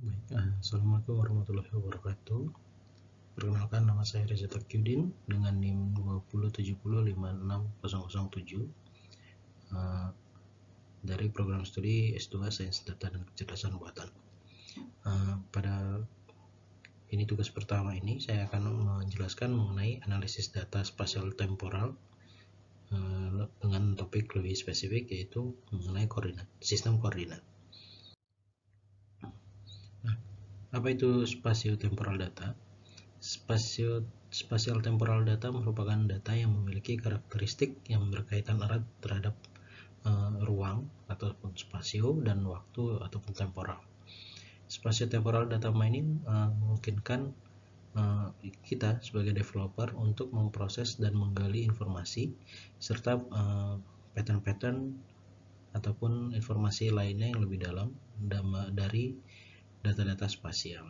Baik, Assalamualaikum warahmatullahi wabarakatuh. Perkenalkan, nama saya Reza Takyudin dengan NIM 207056007 dari program studi S2 Sains Data dan Kecerdasan Buatan. Pada ini tugas pertama ini saya akan menjelaskan mengenai analisis data spasial temporal dengan topik lebih spesifik, yaitu mengenai sistem koordinat. Apa itu spatiotemporal data? Spatial temporal data merupakan data yang memiliki karakteristik yang berkaitan erat terhadap ruang ataupun spasio dan waktu ataupun temporal. Spatiotemporal data mining memungkinkan kita sebagai developer untuk memproses dan menggali informasi serta pattern-pattern ataupun informasi lainnya yang lebih dalam dari data-data spasial.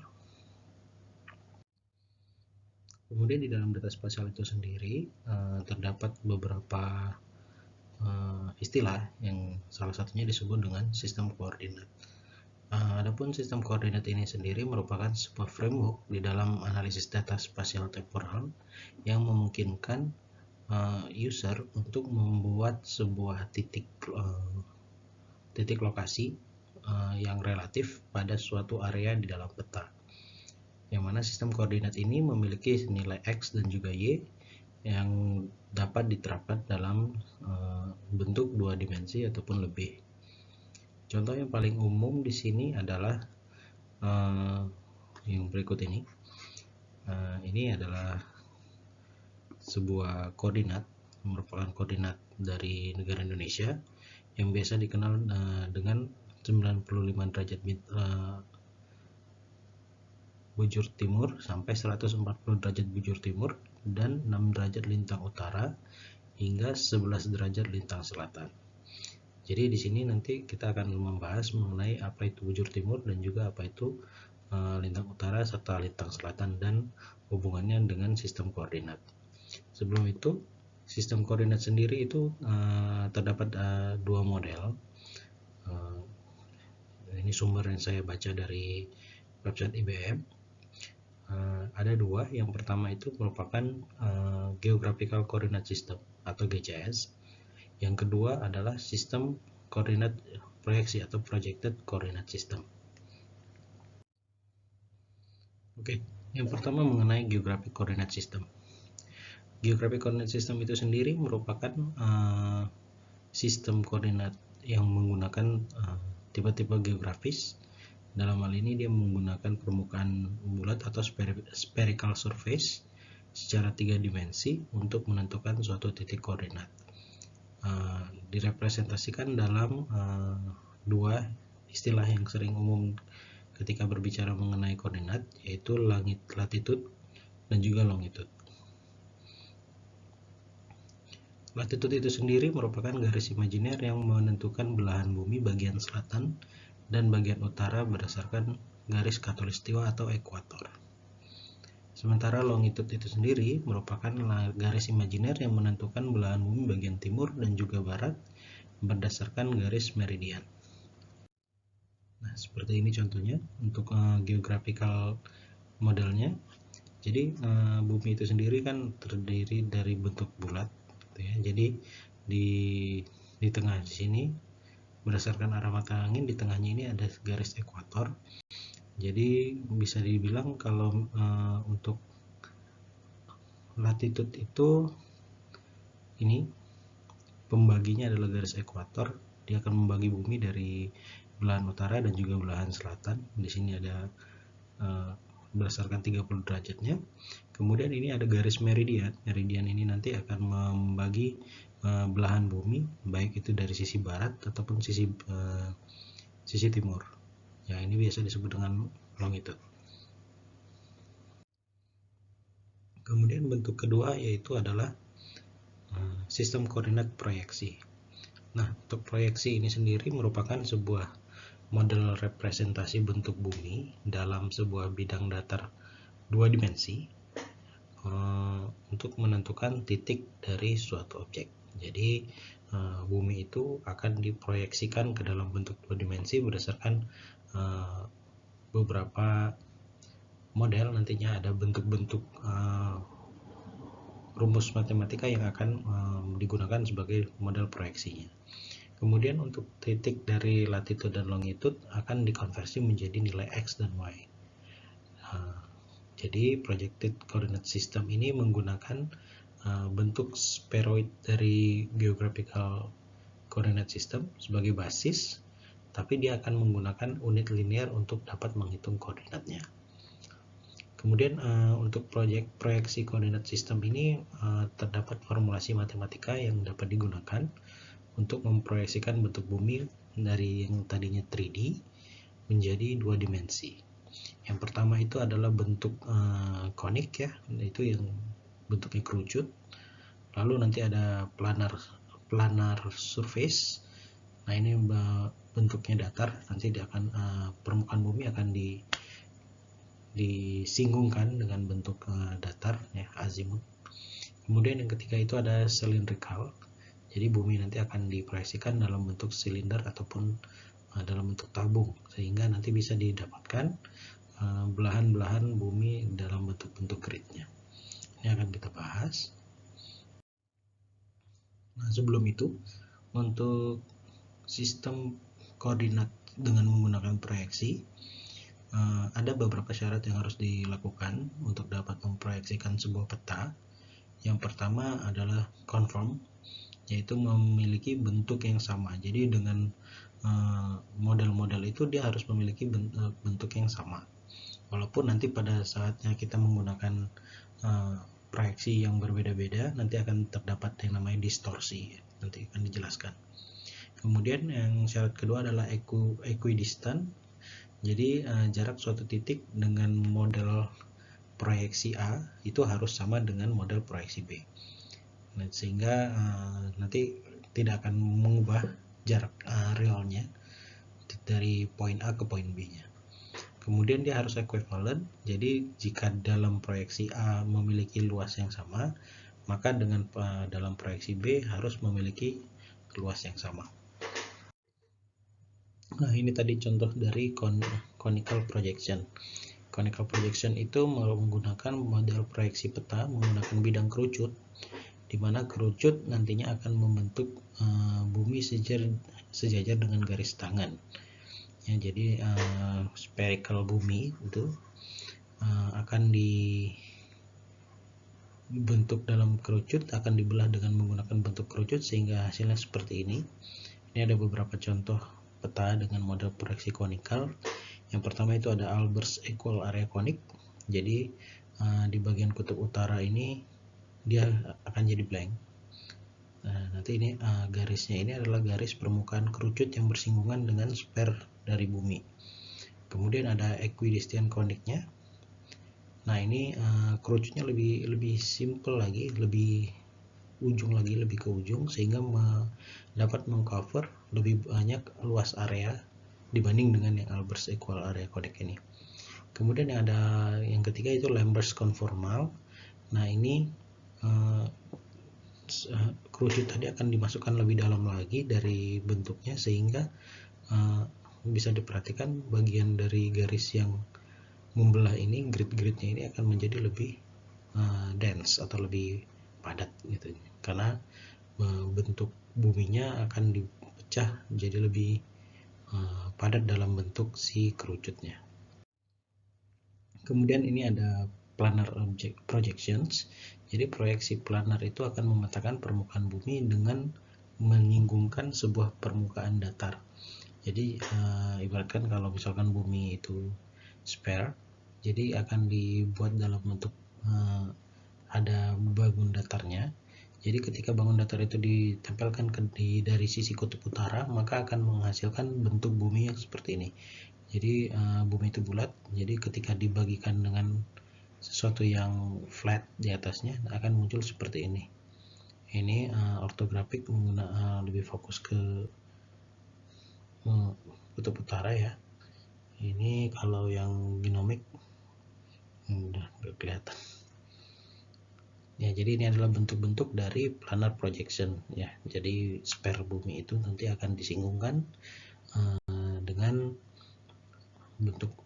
Kemudian di dalam data spasial itu sendiri terdapat beberapa istilah yang salah satunya disebut dengan sistem koordinat. Adapun sistem koordinat ini sendiri merupakan sebuah framework di dalam analisis data spasial temporal yang memungkinkan user untuk membuat sebuah titik lokasi yang relatif pada suatu area di dalam peta, yang mana sistem koordinat ini memiliki nilai X dan juga Y yang dapat diterapkan dalam bentuk dua dimensi ataupun lebih. Contoh yang paling umum di sini adalah yang berikut ini. Ini adalah sebuah koordinat, merupakan koordinat dari negara Indonesia yang biasa dikenal dengan 95 derajat bujur timur sampai 140 derajat bujur timur dan 6 derajat lintang utara hingga 11 derajat lintang selatan. Jadi di sini nanti kita akan membahas mengenai apa itu bujur timur dan juga apa itu lintang utara serta lintang selatan dan hubungannya dengan sistem koordinat. Sebelum itu, sistem koordinat sendiri itu terdapat dua model. Ini sumber yang saya baca dari website IBM. Ada dua. Yang pertama itu merupakan Geographical Coordinate System atau GCS. Yang kedua adalah sistem koordinat proyeksi atau Projected Coordinate System. Oke, yang pertama mengenai Geographic Coordinate System. Geographic Coordinate System itu sendiri merupakan sistem koordinat yang menggunakan tipe-tipe geografis. Dalam hal ini dia menggunakan permukaan bulat atau spherical surface secara 3 dimensi untuk menentukan suatu titik koordinat. Direpresentasikan dalam dua istilah yang sering umum ketika berbicara mengenai koordinat, yaitu latitude dan juga longitude. Latitude itu sendiri merupakan garis imajiner yang menentukan belahan bumi bagian selatan dan bagian utara berdasarkan garis khatulistiwa atau ekuator. Sementara longitude itu sendiri merupakan garis imajiner yang menentukan belahan bumi bagian timur dan juga barat berdasarkan garis meridian. Nah, seperti ini contohnya untuk geographical modelnya. Jadi bumi itu sendiri kan terdiri dari bentuk bulat, gitu ya. Jadi di tengah di sini berdasarkan arah mata angin, di tengahnya ini ada garis ekuator. Jadi bisa dibilang kalau untuk latitude itu ini pembaginya adalah garis ekuator. Dia akan membagi bumi dari belahan utara dan juga belahan selatan. Di sini ada berdasarkan 30 derajatnya. Kemudian ini ada garis meridian. Meridian ini nanti akan membagi belahan bumi, baik itu dari sisi barat ataupun sisi timur. Ya, ini biasa disebut dengan longitude. Kemudian bentuk kedua yaitu adalah sistem koordinat proyeksi. Nah, untuk proyeksi ini sendiri merupakan sebuah model representasi bentuk bumi dalam sebuah bidang datar 2 dimensi untuk menentukan titik dari suatu objek. Jadi bumi itu akan diproyeksikan ke dalam bentuk 2 dimensi berdasarkan beberapa model, nantinya ada bentuk-bentuk rumus matematika yang akan digunakan sebagai model proyeksinya. Kemudian untuk titik dari latitude dan longitude akan dikonversi menjadi nilai X dan Y. Jadi projected coordinate system ini menggunakan bentuk spheroid dari geographical coordinate system sebagai basis, tapi dia akan menggunakan unit linear untuk dapat menghitung koordinatnya. Kemudian untuk proyeksi koordinat sistem ini terdapat formulasi matematika yang dapat digunakan untuk memproyeksikan bentuk bumi dari yang tadinya 3D menjadi 2 dimensi. Yang pertama itu adalah bentuk konik ya, itu yang bentuknya kerucut. Lalu nanti ada planar surface. Nah, ini bentuknya datar, nanti dia akan permukaan bumi akan disinggungkan dengan bentuk datar ya, azimut. Kemudian yang ketiga itu ada cylindrical. Jadi bumi nanti akan diproyeksikan dalam bentuk silinder ataupun dalam bentuk tabung, sehingga nanti bisa didapatkan belahan-belahan bumi dalam bentuk-bentuk gridnya. Ini akan kita bahas. Nah, sebelum itu, untuk sistem koordinat dengan menggunakan proyeksi, ada beberapa syarat yang harus dilakukan untuk dapat memproyeksikan sebuah peta. Yang pertama adalah conform, yaitu memiliki bentuk yang sama. Jadi dengan model-model itu dia harus memiliki bentuk yang sama. Walaupun nanti pada saatnya kita menggunakan proyeksi yang berbeda-beda, nanti akan terdapat yang namanya distorsi. Nanti akan dijelaskan. Kemudian yang syarat kedua adalah equidistant. Jadi jarak suatu titik dengan model proyeksi A itu harus sama dengan model proyeksi B. Nah, sehingga nanti tidak akan mengubah jarak realnya dari poin A ke poin B-nya. Kemudian dia harus equivalent. Jadi jika dalam proyeksi A memiliki luas yang sama, maka dengan dalam proyeksi B harus memiliki luas yang sama. Nah, ini tadi contoh dari conical projection. Conical projection itu menggunakan model proyeksi peta menggunakan bidang kerucut, di mana kerucut nantinya akan membentuk bumi sejajar dengan garis tangan. Ya, jadi spherical bumi itu akan dibentuk dalam kerucut, akan dibelah dengan menggunakan bentuk kerucut sehingga hasilnya seperti ini. Ini ada beberapa contoh peta dengan model proyeksi konikal. Yang pertama itu ada Albers equal area konik. Jadi di bagian kutub utara ini dia akan jadi blank. Nah, nanti ini garisnya ini adalah garis permukaan kerucut yang bersinggungan dengan sphere dari bumi. Kemudian ada equidistant koniknya. Nah, ini kerucutnya lebih simple lagi, lebih ke ujung, sehingga dapat mengcover lebih banyak luas area dibanding dengan yang Albers equal area konik ini. Kemudian yang ketiga itu Lambers conformal. Nah, ini kerucut tadi akan dimasukkan lebih dalam lagi dari bentuknya, sehingga bisa diperhatikan bagian dari garis yang membelah ini, grid-gridnya ini akan menjadi lebih dense atau lebih padat gitu, karena bentuk buminya akan dipecah jadi lebih padat dalam bentuk si kerucutnya. Kemudian ini ada planar object projections. Jadi proyeksi planar itu akan memetakan permukaan bumi dengan menyinggungkan sebuah permukaan datar. Jadi ibaratkan kalau misalkan bumi itu sphere, jadi akan dibuat dalam bentuk ada bangun datarnya. Jadi ketika bangun datar itu ditempelkan dari sisi kutub utara, maka akan menghasilkan bentuk bumi yang seperti ini. Jadi bumi itu bulat, jadi ketika dibagikan dengan sesuatu yang flat di atasnya akan muncul seperti ini. Ini ortografik lebih fokus ke kutub utara ya. Ini kalau yang genomik udah kelihatan. Ya, jadi ini adalah bentuk-bentuk dari planar projection ya. Jadi sphere bumi itu nanti akan disinggungkan dengan bentuk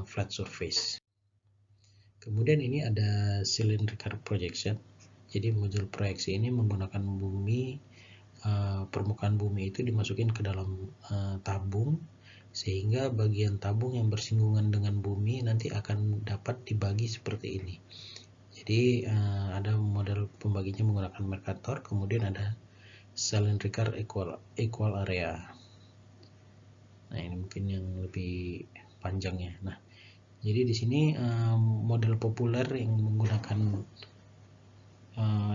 flat surface. Kemudian ini ada cylindrical projection. Jadi model proyeksi ini menggunakan bumi, permukaan bumi itu dimasukin ke dalam tabung, sehingga bagian tabung yang bersinggungan dengan bumi nanti akan dapat dibagi seperti ini. Jadi ada model pembaginya menggunakan Mercator, kemudian ada cylindrical equal area. Nah, ini mungkin yang lebih panjangnya. Nah, jadi di sini model populer yang menggunakan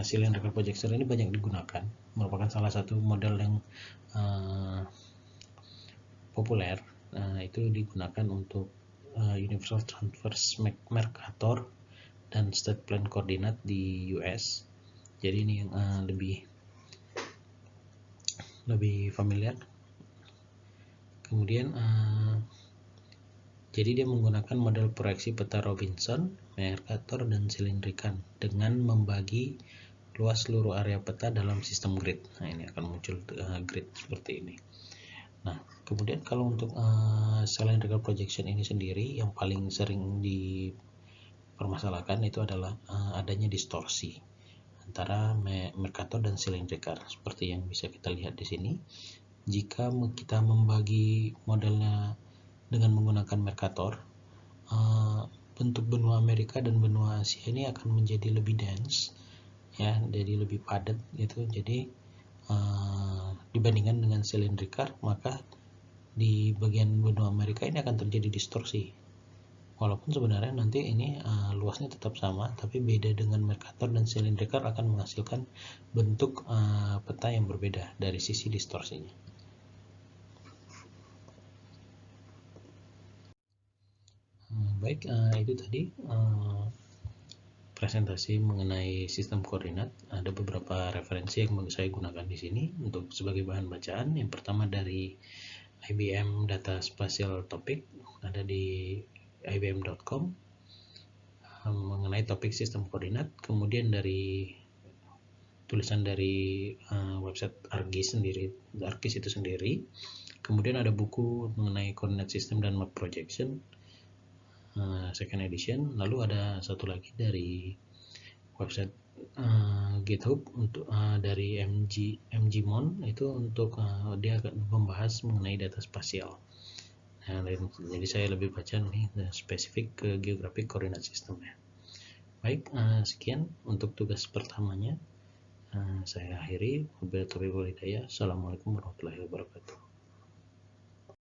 cylindrical projector ini banyak digunakan, merupakan salah satu model yang populer. Itu digunakan untuk Universal Transverse Mercator dan State Plane Coordinate di US. Jadi ini yang lebih familiar. Kemudian jadi dia menggunakan model proyeksi peta Robinson, Mercator, dan silindrikan dengan membagi luas seluruh area peta dalam sistem grid. Nah, ini akan muncul grid seperti ini. Nah, kemudian kalau untuk cylindrical projection ini sendiri yang paling sering dipermasalahkan itu adalah adanya distorsi antara Mercator dan silindrical seperti yang bisa kita lihat di sini. Jika kita membagi modelnya dengan menggunakan Mercator, bentuk benua Amerika dan benua Asia ini akan menjadi lebih dense, ya, jadi lebih padat gitu. Jadi dibandingkan dengan silindrical, maka di bagian benua Amerika ini akan terjadi distorsi. Walaupun sebenarnya nanti ini luasnya tetap sama, tapi beda dengan Mercator dan silindrical akan menghasilkan bentuk peta yang berbeda dari sisi distorsinya. Baik, itu tadi presentasi mengenai sistem koordinat. Ada beberapa referensi yang saya gunakan di sini untuk sebagai bahan bacaan. Yang pertama dari IBM Data Spatial Topic, ada di ibm.com mengenai topik sistem koordinat. Kemudian dari tulisan dari website ArcGIS itu sendiri. Kemudian ada buku mengenai koordinat sistem dan map projection, second edition. Lalu ada satu lagi dari website GitHub untuk dari MGMon, itu untuk dia akan membahas mengenai data spasial. Nah, jadi saya lebih baca nih spesifik ke geographic koordinat sistemnya. Baik, sekian untuk tugas pertamanya. Saya akhiri. Wabillahi taufiq wal hidayah. Assalamualaikum warahmatullahi wabarakatuh.